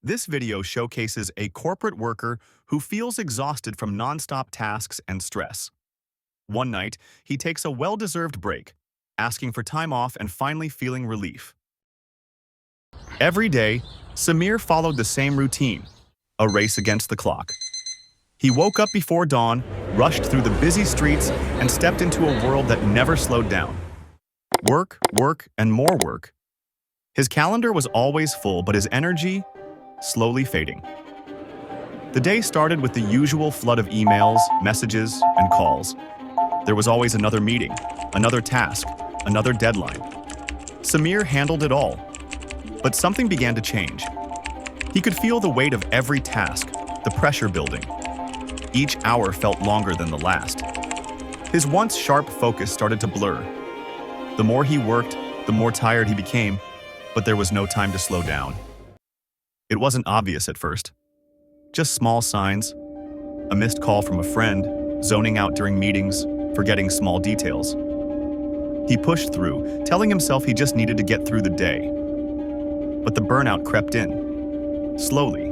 This video showcases a corporate worker who feels exhausted from nonstop tasks and stress. One night, he takes a well-deserved break, asking for time off and finally feeling relief. Every day, Samir followed the same routine, a race against the clock. He woke up before dawn, rushed through the busy streets, and stepped into a world that never slowed down. Work, work, and more work. His calendar was always full, but his energy slowly fading. The day started with the usual flood of emails, messages, and calls. There was always another meeting, another task, another deadline. Samir handled it all. But something began to change. He could feel the weight of every task, the pressure building. Each hour felt longer than the last. His once sharp focus started to blur. The more he worked, the more tired he became, but there was no time to slow down. It wasn't obvious at first. Just small signs, a missed call from a friend, zoning out during meetings, forgetting small details. He pushed through, telling himself he just needed to get through the day. But the burnout crept in, slowly,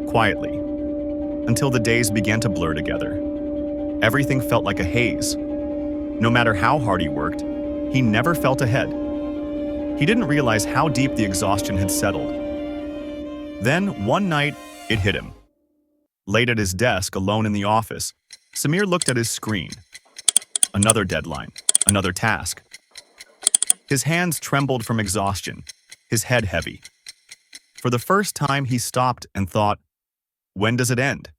quietly, until the days began to blur together. Everything felt like a haze. No matter how hard he worked, he never felt ahead. He didn't realize how deep the exhaustion had settled. Then, one night, it hit him. Late at his desk, alone in the office, Samir looked at his screen. Another deadline, another task. His hands trembled from exhaustion, his head heavy. For the first time, he stopped and thought, when does it end?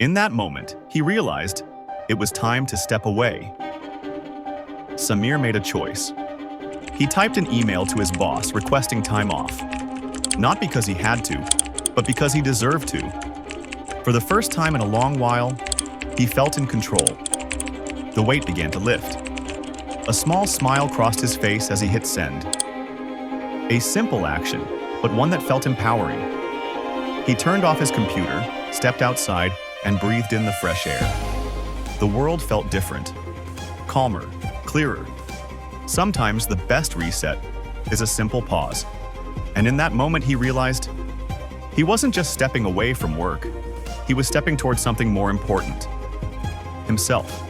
In that moment, he realized it was time to step away. Samir made a choice. He typed an email to his boss requesting time off. Not because he had to, but because he deserved to. For the first time in a long while, he felt in control. The weight began to lift. A small smile crossed his face as he hit send. A simple action, but one that felt empowering. He turned off his computer, stepped outside, and breathed in the fresh air. The world felt different, calmer, clearer. Sometimes the best reset is a simple pause. And in that moment, he realized he wasn't just stepping away from work. He was stepping towards something more important, himself.